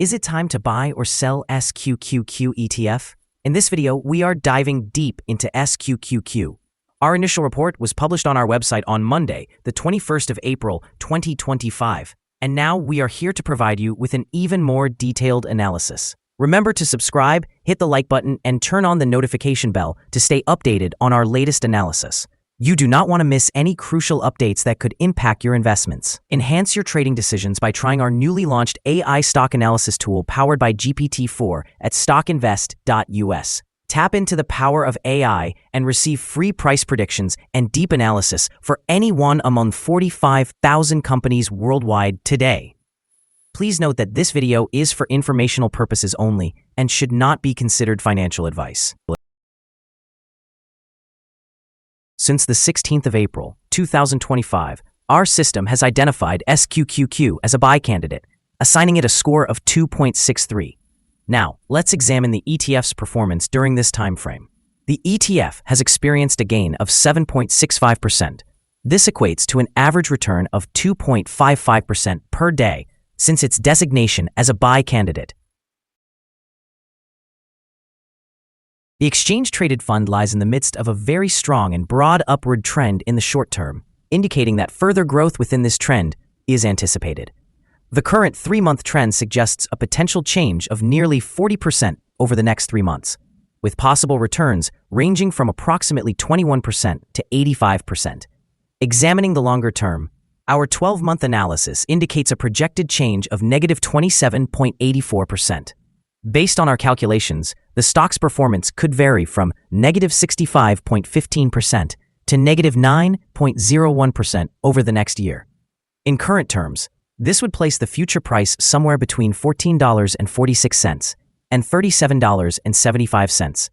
Is it time to buy or sell SQQQ ETF? In this video, we are diving deep into SQQQ. Our initial report was published on our website on Monday, the 21st of April, 2025. And now we are here to provide you with an even more detailed analysis. Remember to subscribe, hit the like button, and turn on the notification bell to stay updated on our latest analysis. You do not want to miss any crucial updates that could impact your investments. Enhance your trading decisions by trying our newly launched AI stock analysis tool powered by GPT-4 at StockInvest.us. Tap into the power of AI and receive free price predictions and deep analysis for any one among 45,000 companies worldwide today. Please note that this video is for informational purposes only and should not be considered financial advice. Since the 16th of April, 2025, our system has identified SQQQ as a buy candidate, assigning it a score of 2.63. Now, let's examine the ETF's performance during this time frame. The ETF has experienced a gain of 7.65%. This equates to an average return of 2.55% per day since its designation as a buy candidate. The exchange-traded fund lies in the midst of a very strong and broad upward trend in the short term, indicating that further growth within this trend is anticipated. The current 3-month trend suggests a potential change of nearly 40% over the next 3 months, with possible returns ranging from approximately 21% to 85%. Examining the longer term, our 12-month analysis indicates a projected change of negative 27.84%. Based on our calculations, the stock's performance could vary from negative 65.15% to negative 9.01% over the next year. In current terms, this would place the future price somewhere between $14.46 and $37.75.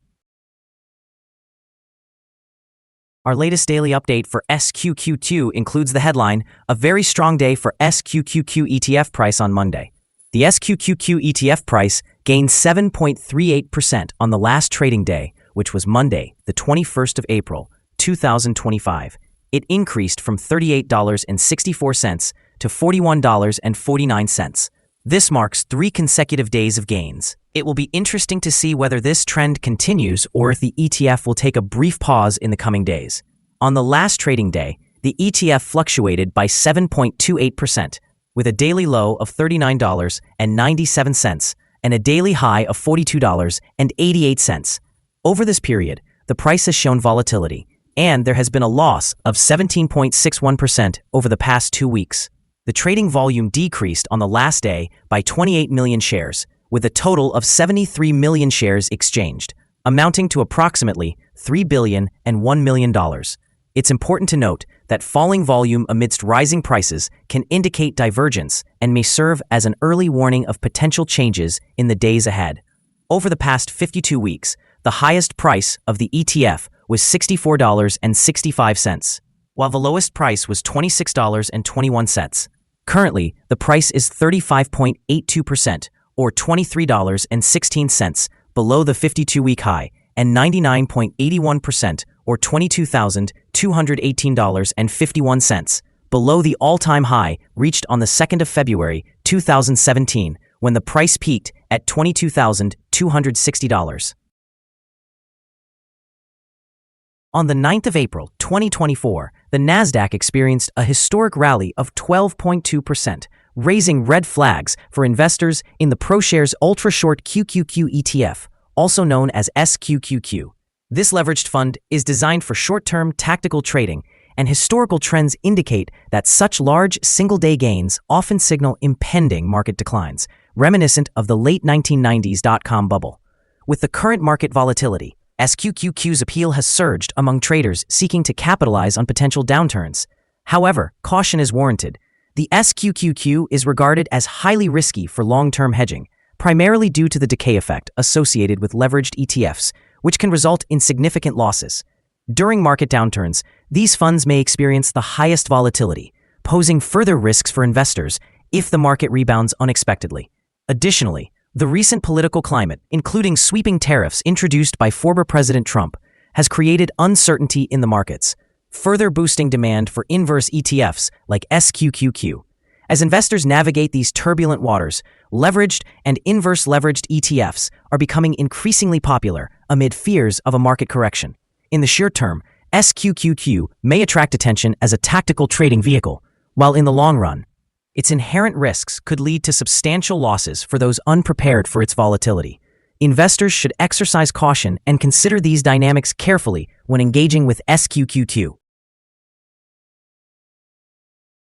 Our latest daily update for SQQQ includes the headline, "A very strong day for SQQQ ETF price on Monday." The SQQQ ETF price gained 7.38% on the last trading day, which was Monday, the 21st of April, 2025. It increased from $38.64 to $41.49. This marks 3 consecutive days of gains. It will be interesting to see whether this trend continues or if the ETF will take a brief pause in the coming days. On the last trading day, the ETF fluctuated by 7.28%, with a daily low of $39.97 and a daily high of $42.88. Over this period, the price has shown volatility, and there has been a loss of 17.61% over the past 2 weeks. The trading volume decreased on the last day by 28 million shares, with a total of 73 million shares exchanged, amounting to approximately $3 billion and $1 million. It's important to note that falling volume amidst rising prices can indicate divergence and may serve as an early warning of potential changes in the days ahead. Over the past 52 weeks, the highest price of the ETF was $64.65, while the lowest price was $26.21. Currently, the price is 35.82%, or $23.16, below the 52-week high, and 99.81%, or $22,218.51, below the all-time high reached on the 2nd of February, 2017, when the price peaked at $22,260. On the 9th of April, 2024, the Nasdaq experienced a historic rally of 12.2%, raising red flags for investors in the ProShares Ultra-Short QQQ ETF, also known as SQQQ. This leveraged fund is designed for short-term tactical trading, and historical trends indicate that such large single-day gains often signal impending market declines, reminiscent of the late 1990s dot-com bubble. With the current market volatility, SQQQ's appeal has surged among traders seeking to capitalize on potential downturns. However, caution is warranted. The SQQQ is regarded as highly risky for long-term hedging, primarily due to the decay effect associated with leveraged ETFs, which can result in significant losses. During market downturns, these funds may experience the highest volatility, posing further risks for investors if the market rebounds unexpectedly. Additionally, the recent political climate, including sweeping tariffs introduced by former President Trump, has created uncertainty in the markets, further boosting demand for inverse ETFs like SQQQ. As investors navigate these turbulent waters, leveraged and inverse leveraged ETFs are becoming increasingly popular amid fears of a market correction. In the short term, SQQQ may attract attention as a tactical trading vehicle, while in the long run, its inherent risks could lead to substantial losses for those unprepared for its volatility. Investors should exercise caution and consider these dynamics carefully when engaging with SQQQ.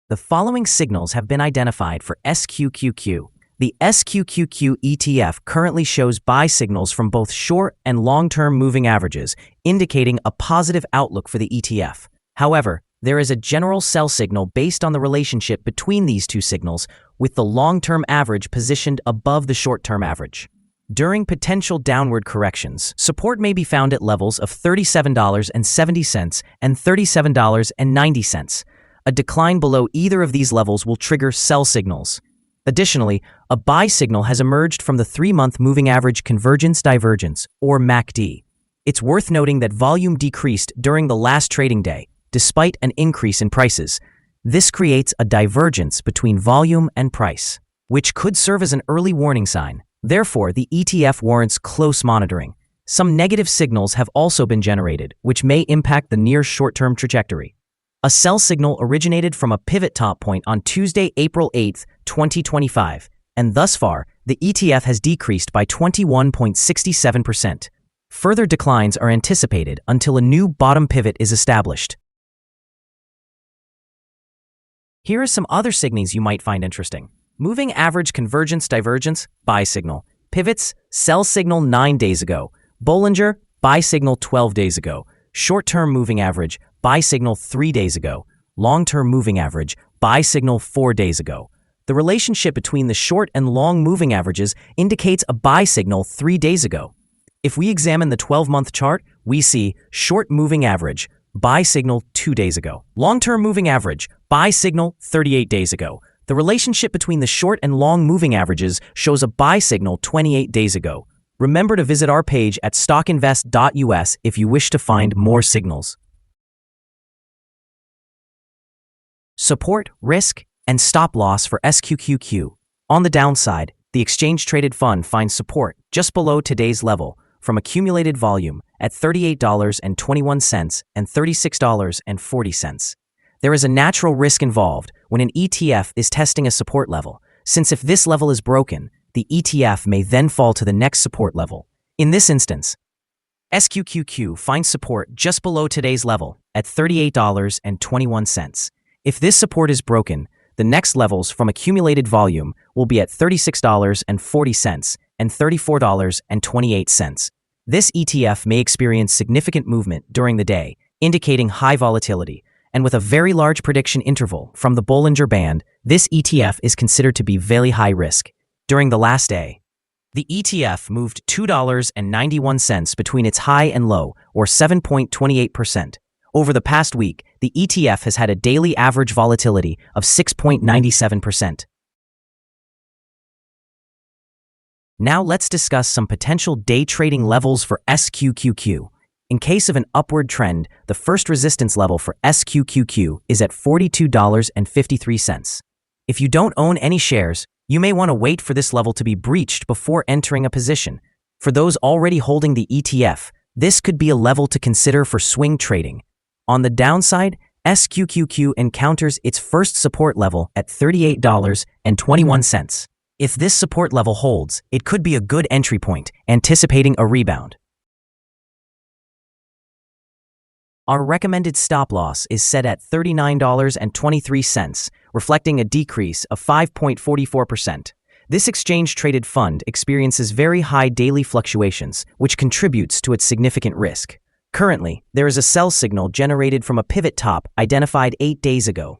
The following signals have been identified for SQQQ. The SQQQ ETF currently shows buy signals from both short and long-term moving averages, indicating a positive outlook for the ETF. However, there is a general sell signal based on the relationship between these two signals, with the long-term average positioned above the short-term average. During potential downward corrections, support may be found at levels of $37.70 and $37.90. A decline below either of these levels will trigger sell signals. Additionally, a buy signal has emerged from the 3-month moving average convergence divergence, or MACD. It's worth noting that volume decreased during the last trading day, despite an increase in prices. This creates a divergence between volume and price, which could serve as an early warning sign. Therefore, the ETF warrants close monitoring. Some negative signals have also been generated, which may impact the near short-term trajectory. A sell signal originated from a pivot top point on Tuesday, April 8, 2025, and thus far, the ETF has decreased by 21.67%. Further declines are anticipated until a new bottom pivot is established. Here are some other signals you might find interesting. Moving average convergence divergence, buy signal. Pivots, sell signal 9 days ago. Bollinger, buy signal 12 days ago. Short-term moving average, buy signal 3 days ago. Long-term moving average, buy signal 4 days ago. The relationship between the short and long moving averages indicates a buy signal 3 days ago. If we examine the 12-month chart, we see short moving average, buy signal 2 days ago. Long-term moving average, buy signal 38 days ago. The relationship between the short and long moving averages shows a buy signal 28 days ago. Remember to visit our page at StockInvest.us if you wish to find more signals. Support, risk, and stop loss for SQQQ. On the downside, the exchange-traded fund finds support just below today's level from accumulated volume at $38.21 and $36.40. There is a natural risk involved when an ETF is testing a support level, since if this level is broken, the ETF may then fall to the next support level. In this instance, SQQQ finds support just below today's level at $38.21. If this support is broken, the next levels from accumulated volume will be at $36.40 and $34.28. This ETF may experience significant movement during the day, indicating high volatility. And with a very large prediction interval from the Bollinger Band, this ETF is considered to be very high risk. During the last day, the ETF moved $2.91 between its high and low, or 7.28%. Over the past week, the ETF has had a daily average volatility of 6.97%. Now let's discuss some potential day trading levels for SQQQ. In case of an upward trend, the first resistance level for SQQQ is at $42.53. If you don't own any shares, you may want to wait for this level to be breached before entering a position. For those already holding the ETF, this could be a level to consider for swing trading. On the downside, SQQQ encounters its first support level at $38.21. If this support level holds, it could be a good entry point, anticipating a rebound. Our recommended stop loss is set at $39.23, reflecting a decrease of 5.44%. This exchange-traded fund experiences very high daily fluctuations, which contributes to its significant risk. Currently, there is a sell signal generated from a pivot top identified 8 days ago.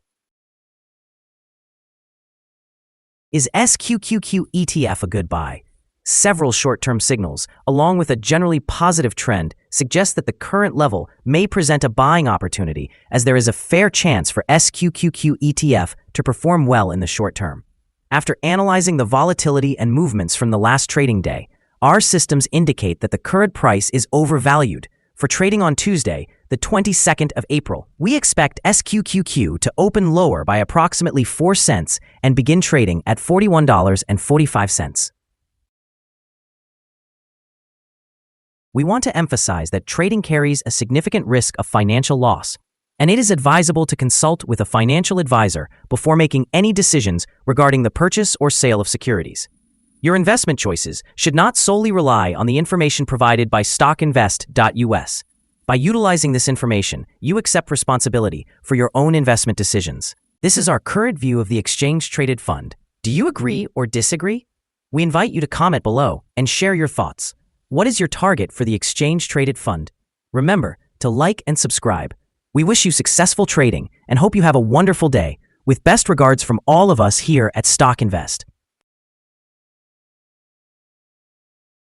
Is SQQQ ETF a good buy? Several short-term signals, along with a generally positive trend, suggest that the current level may present a buying opportunity, as there is a fair chance for SQQQ ETF to perform well in the short term. After analyzing the volatility and movements from the last trading day, our systems indicate that the current price is overvalued. For trading on Tuesday, the the 22nd of April, we expect SQQQ to open lower by approximately 4 cents and begin trading at $41.45. We want to emphasize that trading carries a significant risk of financial loss, and it is advisable to consult with a financial advisor before making any decisions regarding the purchase or sale of securities. Your investment choices should not solely rely on the information provided by StockInvest.us. By utilizing this information, you accept responsibility for your own investment decisions. This is our current view of the exchange-traded fund. Do you agree or disagree? We invite you to comment below and share your thoughts. What is your target for the exchange-traded fund? Remember to like and subscribe. We wish you successful trading and hope you have a wonderful day. With best regards from all of us here at StockInvest.